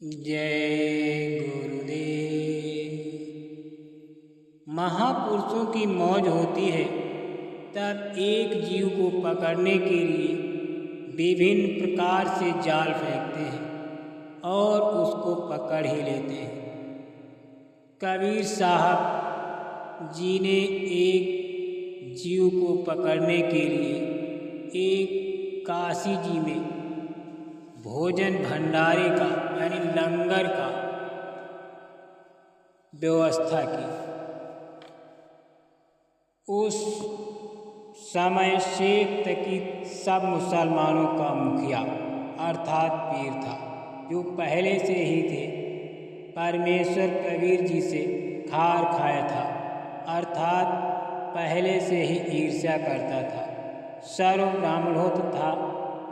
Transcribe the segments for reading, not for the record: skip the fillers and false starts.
जय गुरुदेव। महापुरुषों की मौज होती है तब एक जीव को पकड़ने के लिए विभिन्न प्रकार से जाल फेंकते हैं और उसको पकड़ ही लेते हैं। कबीर साहब जी ने एक जीव को पकड़ने के लिए एक काशी जी में भोजन भंडारे का यानी लंगर का व्यवस्था की। उस समय शेख तकी सब मुसलमानों का मुखिया अर्थात पीर था, जो पहले से ही थे परमेश्वर कबीर जी से खार खाया था, अर्थात पहले से ही ईर्ष्या करता था। सर्व ब्राह्मणों तथा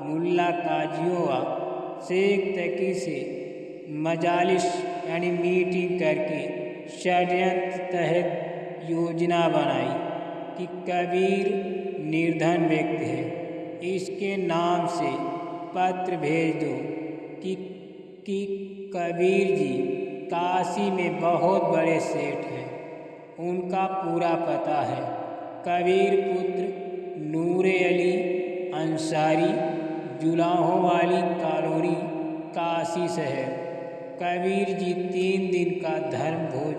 मुल्ला काजियों व शेख तकी से मजालिस यानी मीटिंग करके षड्यंत्र तहत योजना बनाई कि कबीर निर्धन व्यक्ति है, इसके नाम से पत्र भेज दो कि कबीर जी काशी में बहुत बड़े सेठ हैं, उनका पूरा पता है। कबीर पुत्र नूरे अली अंसारी, जुलाहों वाली कॉलोनी, काशी शहर। कबीर जी 3 दिन का धर्म भोज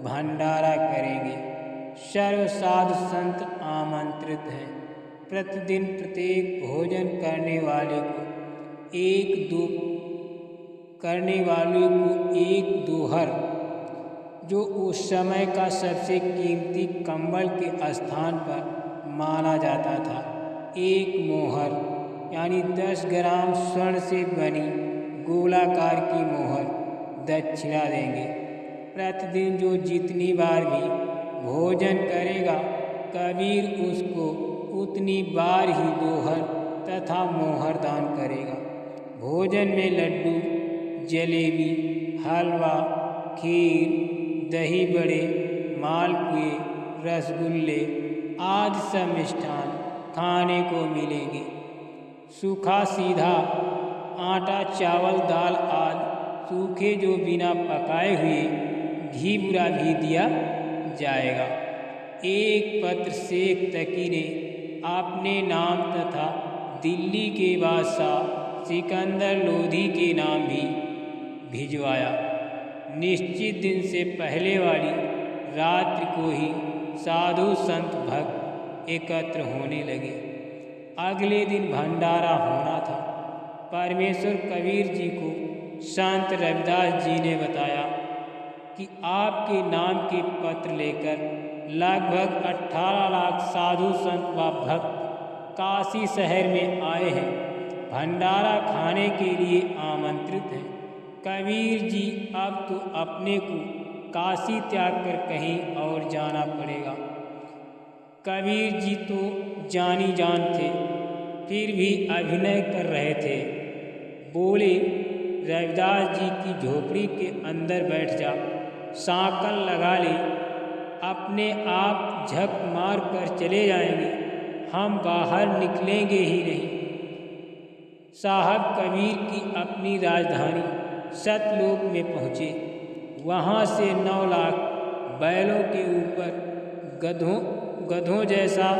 भंडारा करेंगे। सर्व साधु संत आमंत्रित हैं। प्रतिदिन प्रत्येक भोजन करने वाले को एक दोहर, जो उस समय का सबसे कीमती कंबल के स्थान पर माना जाता था, एक मोहर यानी 10 ग्राम स्वर्ण से बनी गोलाकार की मोहर दक्षिणा देंगे। प्रतिदिन जो जितनी बार भी भोजन करेगा, कबीर उसको उतनी बार ही दोहर तथा मोहर दान करेगा। भोजन में लड्डू, जलेबी, हलवा, खीर, दही बड़े, मालपुए, रसगुल्ले आदि सब मिष्ठान खाने को मिलेंगे। सूखा सीधा आटा, चावल, दाल आदि सूखे जो बिना पकाए हुए घी बुरा भी दिया जाएगा। एक पत्र शेख तकी ने अपने नाम तथा दिल्ली के बादशाह सिकंदर लोधी के नाम भी भिजवाया। निश्चित दिन से पहले वाली रात्रि को ही साधु संत भक्त एकत्र होने लगे। अगले दिन भंडारा होना था। परमेश्वर कबीर जी को संत रविदास जी ने बताया कि आपके नाम के पत्र लेकर लगभग 18 लाख साधु संत व भक्त काशी शहर में आए हैं, भंडारा खाने के लिए आमंत्रित हैं। कबीर जी अब तो अपने को काशी त्याग कर कहीं और जाना पड़ेगा। कबीर जी तो जानी जान थे, फिर भी अभिनय कर रहे थे। बोले, रविदास जी की झोपड़ी के अंदर बैठ जा, सांकल लगा ले, अपने आप झक मार कर चले जाएंगे, हम बाहर निकलेंगे ही नहीं। साहब कबीर की अपनी राजधानी सतलोक में पहुँचे। वहाँ से 9 लाख बैलों के ऊपर गधों जैसा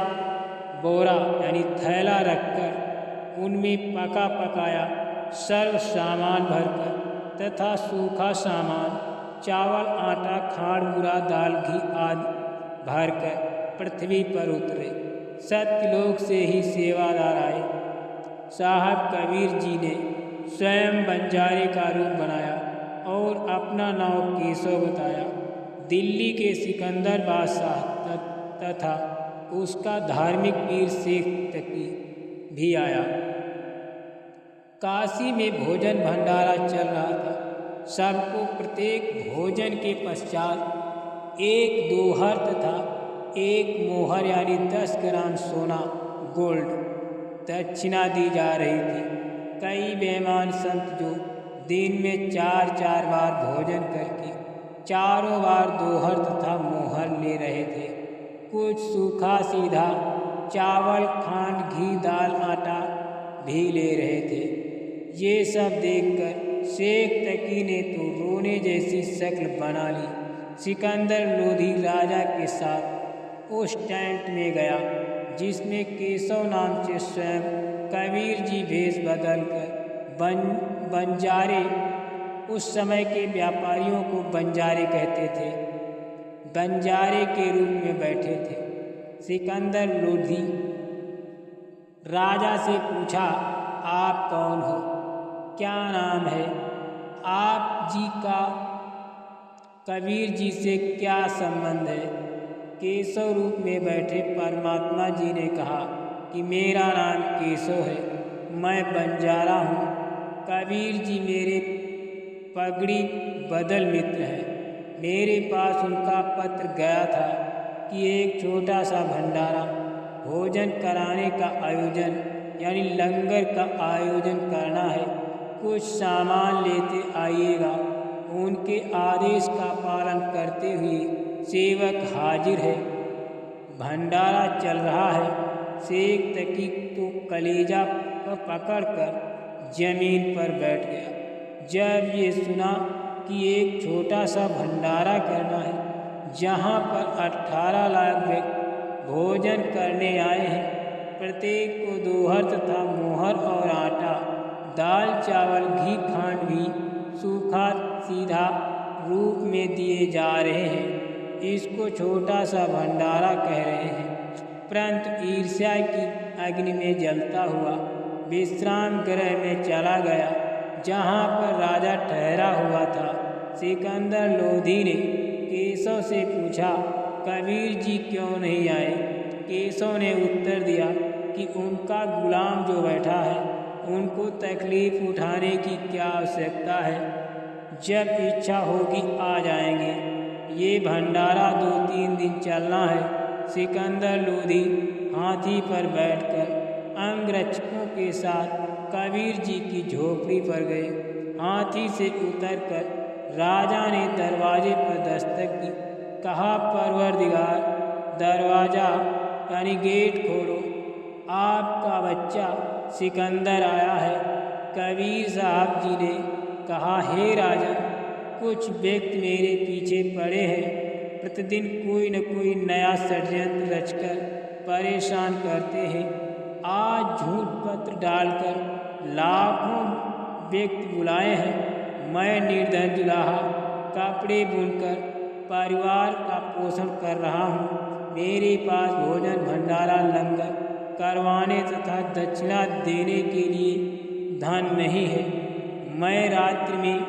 बोरा यानी थैला रखकर उनमें पका पकाया सर्व सामान भरकर तथा सूखा सामान, चावल, आटा, खाड़, बुरा, दाल, घी आदि भरकर पृथ्वी पर उतरे। सत्यलोक से ही सेवादार आए। साहब कबीर जी ने स्वयं बंजारे का रूप बनाया और अपना नाम केशव बताया। दिल्ली के सिकंदर बादशाह तथा उसका धार्मिक पीर शेख तकी भी आया। काशी में भोजन भंडारा चल रहा था। सबको प्रत्येक भोजन के पश्चात एक दोहर तथा एक मोहर यानी 10 ग्राम सोना गोल्ड दक्षिणा दी जा रही थी। कई बेईमान संत जो दिन में 4-4 बार भोजन करके चारों बार दोहर तथा मोहर ले रहे थे। कुछ सूखा सीधा चावल, खांड, घी, दाल, आटा भी ले रहे थे। ये सब देखकर शेख तकी ने तो रोने जैसी शक्ल बना ली। सिकंदर लोधी राजा के साथ उस टेंट में गया जिसमें केशव नाम से स्वयं कबीर जी भेष बदलकर बंजारे, उस समय के व्यापारियों को बंजारे कहते थे, बंजारे के रूप में बैठे थे। सिकंदर लोधी राजा से पूछा, आप कौन हो, क्या नाम है, आप जी का कबीर जी से क्या संबंध है। केशव रूप में बैठे परमात्मा जी ने कहा कि मेरा नाम केशव है, मैं बंजारा हूँ। कबीर जी मेरे पगड़ी बदल मित्र हैं। मेरे पास उनका पत्र गया था कि एक छोटा सा भंडारा भोजन कराने का आयोजन यानी लंगर का आयोजन करना है, कुछ सामान लेते आइएगा। उनके आदेश का पालन करते हुए सेवक हाजिर है। भंडारा चल रहा है। शेख तकी तो कलेजा पकड़कर जमीन पर बैठ गया जब ये सुना कि एक छोटा सा भंडारा करना है जहाँ पर 18 लाख व्यक्ति भोजन करने आए हैं। प्रत्येक को दोहर तथा मोहर और आटा, दाल चावल घी खांड भी सूखा सीधा रूप में दिए जा रहे हैं। इसको छोटा सा भंडारा कह रहे हैं। परंतु ईर्ष्या की अग्नि में जलता हुआ विश्राम गृह में चला गया जहाँ पर राजा ठहरा हुआ था। सिकंदर लोधी ने केशव से पूछा, कबीर जी क्यों नहीं आए। केशव ने उत्तर दिया कि उनका गुलाम जो बैठा है उनको तकलीफ उठाने की क्या आवश्यकता है, जब इच्छा होगी आ जाएंगे। ये भंडारा 2-3 दिन चलना है। सिकंदर लोधी हाथी पर बैठकर अंगरक्षकों के साथ कबीर जी की झोपड़ी पर गए। हाथी से उतरकर राजा ने दरवाजे पर दस्तक दी। कहा, परवरदिगार, दरवाज़ा यानी गेट खोलो, आपका बच्चा सिकंदर आया है। कबीर साहब जी ने कहा, हे राजन, कुछ व्यक्ति मेरे पीछे पड़े हैं, प्रतिदिन कोई न कोई नया षड्यंत्र रचकर परेशान करते हैं। आज झूठ पत्र डालकर लाखों व्यक्ति बुलाए हैं। मैं निर्धन दुल्हा कपड़े बुनकर परिवार का पोषण कर रहा हूँ। मेरे पास भोजन भंडारा लंगर करवाने तथा दक्षिणा देने के लिए धन नहीं है। मैं रात्रि में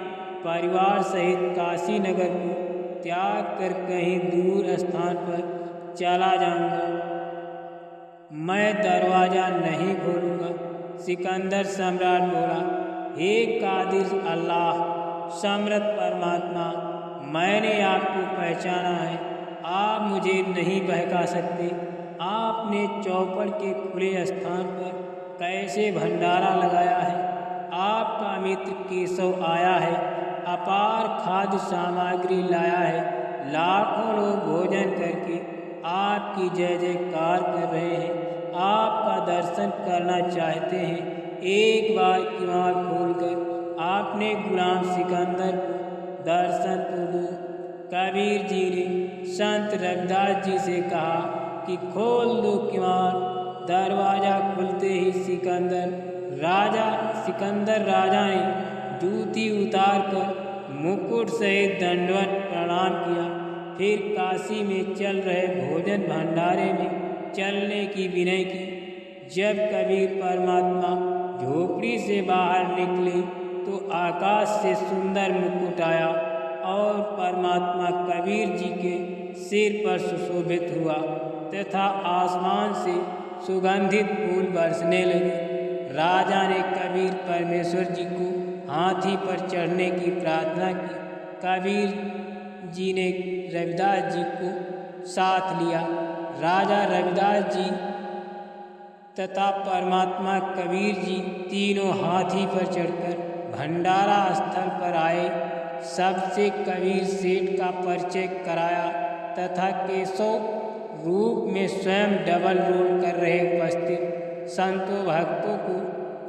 परिवार सहित काशी नगर को त्याग कर कहीं दूर स्थान पर चला जाऊंगा। मैं दरवाज़ा नहीं खोलूँगा। सिकंदर सम्राट बोला, हे कादिर अल्लाह, समर्थ परमात्मा, मैंने आपको पहचाना है। आप मुझे नहीं बहका सकते। आपने चौपड़ के खुले स्थान पर कैसे भंडारा लगाया है। आपका मित्र केशव आया है, अपार खाद्य सामग्री लाया है। लाखों लोग भोजन करके आपकी जय जयकार कर रहे हैं, आपका दर्शन करना चाहते हैं। एक बार किवाड़ खोलकर आपने गुलाम सिकंदर को दर्शन तो दो। कबीर जी ने संत रविदास जी से कहा कि खोल दो किवाड़। दरवाज़ा खुलते ही सिकंदर राजा ने जूती उतारकर मुकुट सहित दंडवत प्रणाम किया। फिर काशी में चल रहे भोजन भंडारे में चलने की विनय की। जब कबीर परमात्मा झोपड़ी से बाहर निकले तो आकाश से सुंदर मुकुट आया और परमात्मा कबीर जी के सिर पर सुशोभित हुआ तथा आसमान से सुगंधित फूल बरसने लगे। राजा ने कबीर परमेश्वर जी को हाथी पर चढ़ने की प्रार्थना की। कबीर जी ने रविदास जी को साथ लिया। राजा रविदास जी तथा परमात्मा कबीर जी तीनों हाथी पर चढ़कर भंडारा स्थल पर आए। सबसे कबीर सेठ का परिचय कराया तथा केशव रूप में स्वयं डबल रोल कर रहे उपस्थित संतों भक्तों को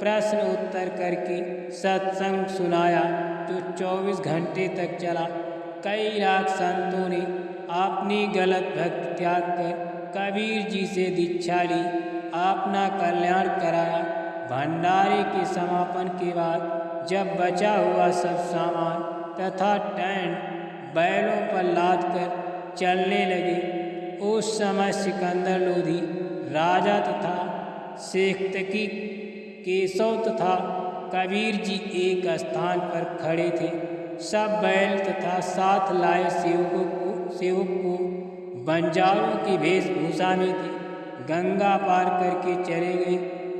प्रश्न उत्तर करके सत्संग सुनाया जो 24 घंटे तक चला। कई लाख संतों ने अपनी गलत भक्ति त्याग कर कबीर जी से दीक्षा ली, अपना कल्याण कराया। भंडारे के समापन के बाद जब बचा हुआ सब सामान तथा टेंट बैलों पर लाद कर चलने लगे, उस समय सिकंदर लोधी राजा तथा शेखतकी केशव तथा कबीर जी एक स्थान पर खड़े थे। सब बैल तथा साथ लाए सेवक को बंजारों की वेशभूषा में थे गंगा पार करके चले गए।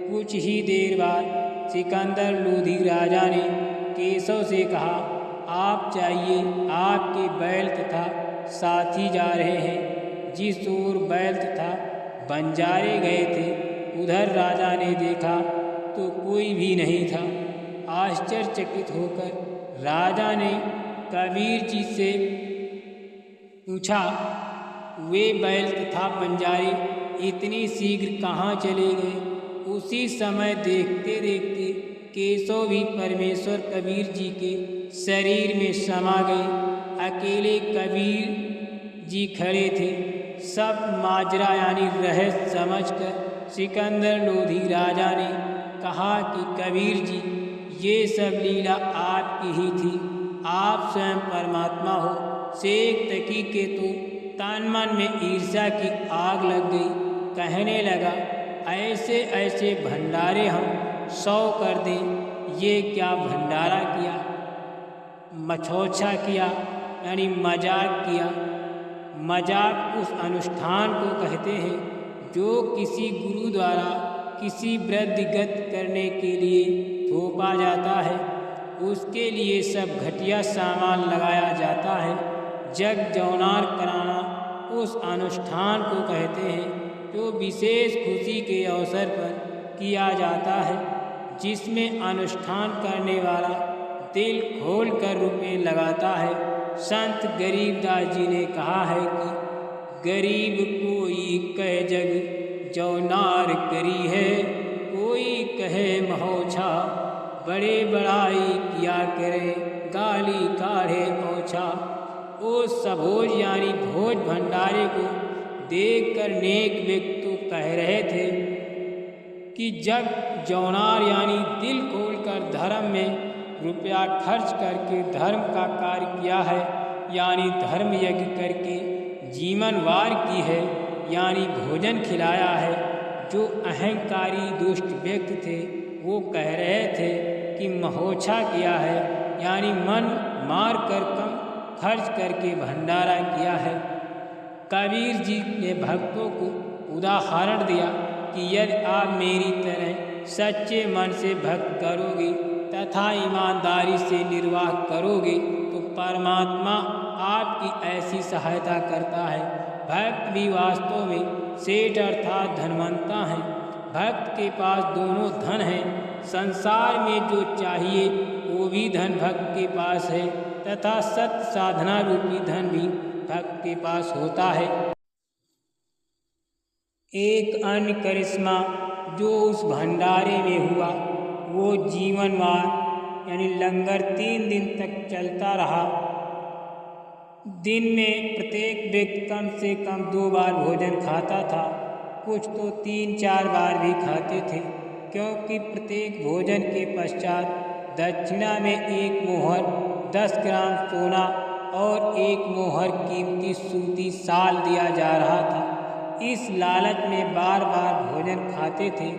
कुछ ही देर बाद सिकंदर लोधी राजा ने केशव से कहा, आप चाहिए, आपके बैल तथा साथी जा रहे हैं। जिस ओर बैल तथा बंजारे गए थे उधर राजा ने देखा तो कोई भी नहीं था। आश्चर्यचकित होकर राजा ने कबीर जी से पूछा, वे बैल तथा बंजारे इतनी शीघ्र कहाँ चले गए? उसी समय देखते देखते केशव भी परमेश्वर कबीर जी के शरीर में समा गए। अकेले कबीर जी खड़े थे। सब माजरा यानी रहस्य समझकर सिकंदर लोधी राजा ने कहा कि कबीर जी, ये सब लीला आपकी ही थी, आप स्वयं परमात्मा हो। शेखतकी के तो तन मन में ईर्ष्या की आग लग गई। कहने लगा, ऐसे ऐसे भंडारे हम 100 कर दें, ये क्या भंडारा किया, मछौछा किया यानी मजाक किया। मजाक उस अनुष्ठान को कहते हैं जो किसी गुरु द्वारा किसी वृद्धिगत करने के लिए थोपा जाता है। उसके लिए सब घटिया सामान लगाया जाता है। जग जौनार कराना उस अनुष्ठान को कहते हैं जो विशेष खुशी के अवसर पर किया जाता है, जिसमें अनुष्ठान करने वाला दिल खोल कर रुपये लगाता है। संत गरीबदास जी ने कहा है कि गरीब कोई कह जग जौनार करी है, कोई कहे महोछा, बड़े बड़ाई किया करे गाली काढ़े ओछा। ओ सबोज यानी भोज भंडारे को देखकर नेक व्यक्ति कह रहे थे कि जब जौनार यानी दिल खोलकर धर्म में रुपया खर्च करके धर्म का कार्य किया है, यानी धर्म यज्ञ करके जीवनवार की है, यानी भोजन खिलाया है। जो अहंकारी दुष्ट व्यक्ति थे वो कह रहे थे कि महोछा किया है, यानी मन मार कर कम खर्च करके भंडारा किया है। कबीर जी ने भक्तों को उदाहरण दिया कि यदि आप मेरी तरह सच्चे मन से भक्त करोगे तथा ईमानदारी से निर्वाह करोगे तो परमात्मा आपकी ऐसी सहायता करता है। भक्त भी वास्तव में सेठ अर्थात धनवंता है। भक्त के पास दोनों धन है। संसार में जो चाहिए वो भी धन भक्त के पास है तथा सत्य साधना रूपी धन भी भक्त के पास होता है। एक अन्य करिश्मा जो उस भंडारे में हुआ वो जीवनवार यानी लंगर 3 दिन तक चलता रहा। दिन में प्रत्येक व्यक्ति कम से कम 2 बार भोजन खाता था, कुछ तो 3-4 बार भी खाते थे, क्योंकि प्रत्येक भोजन के पश्चात दक्षिणा में 1 मोहर 10 ग्राम सोना और 1 मोहर कीमती सूती शाल दिया जा रहा था। इस लालच में बार बार भोजन खाते थे।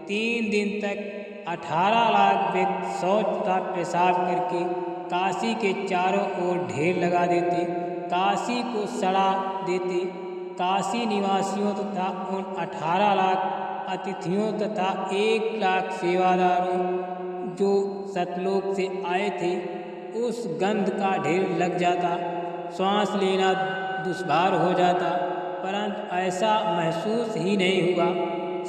3 दिन तक 18 लाख व्यक्ति शौच तथा पेशाब करके काशी के चारों ओर ढेर लगा देते, काशी को सड़ा देते। काशी निवासियों तथा उन 18 लाख अतिथियों तथा 1 लाख सेवादारों जो सतलोक से आए थे उस गंध का ढेर लग जाता। श्वास लेना दुश्वार हो जाता, परंतु ऐसा महसूस ही नहीं हुआ।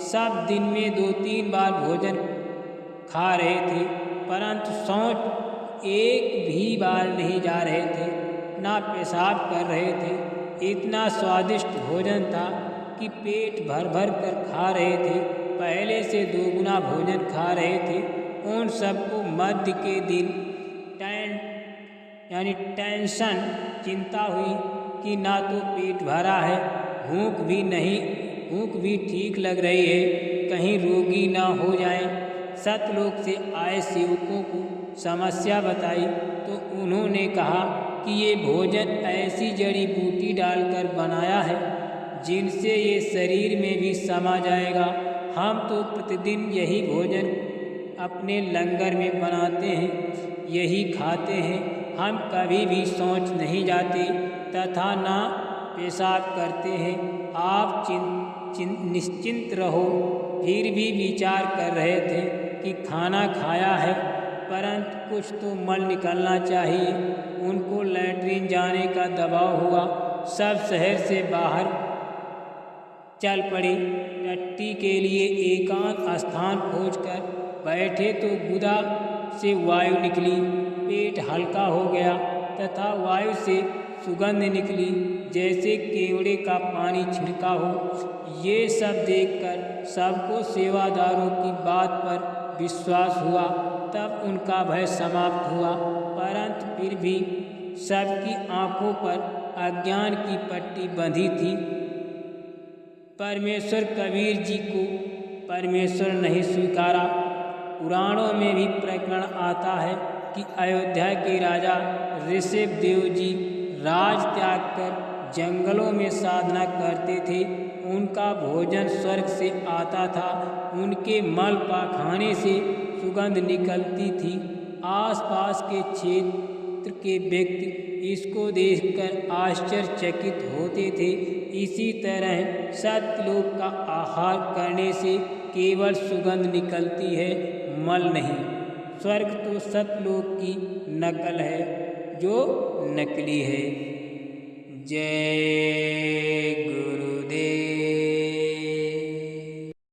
सब दिन में 2-3 बार भोजन खा रहे थे, परंतु शौच एक भी बार नहीं जा रहे थे, ना पेशाब कर रहे थे। इतना स्वादिष्ट भोजन था कि पेट भर भर कर खा रहे थे, पहले से दोगुना भोजन खा रहे थे, उन सबको मध्य के दिन टेंशन चिंता हुई कि ना तो पेट भरा है, भूख भी ठीक लग रही है, कहीं रोगी ना हो जाए। सतलोक से आए सेवकों को समस्या बताई तो उन्होंने कहा कि ये भोजन ऐसी जड़ी बूटी डालकर बनाया है जिनसे ये शरीर में भी समा जाएगा। हम तो प्रतिदिन यही भोजन अपने लंगर में बनाते हैं, यही खाते हैं। हम कभी भी शौच नहीं जाते तथा ना पेशाब करते हैं। आप निश्चिंत रहो। फिर भी विचार कर रहे थे कि खाना खाया है परंतु कुछ तो मल निकलना चाहिए। उनको लैट्रिन जाने का दबाव हुआ। सब शहर से बाहर चल पड़े। टट्टी के लिए एकांत स्थान खोजकर बैठे तो गुदा से वायु निकली, पेट हल्का हो गया तथा वायु से सुगंध निकली जैसे केवड़े का पानी छिड़का हो। ये सब देखकर सबको सेवादारों की बात पर विश्वास हुआ। तब उनका भय समाप्त हुआ, परंतु फिर भी सबकी आंखों पर अज्ञान की पट्टी बंधी थी। परमेश्वर कबीर जी को परमेश्वर नहीं स्वीकारा। पुराणों में भी प्रकरण आता है कि अयोध्या के राजा ऋषभ देव जी राज त्याग कर जंगलों में साधना करते थे। उनका भोजन स्वर्ग से आता था। उनके मल पाखाने से सुगंध निकलती थी। आसपास के क्षेत्र के व्यक्ति इसको देखकर आश्चर्यचकित होते थे। इसी तरह सत्यलोक का आहार करने से केवल सुगंध निकलती है, मल नहीं। स्वर्ग तो सत्यलोक की नकल है जो नकली है। जय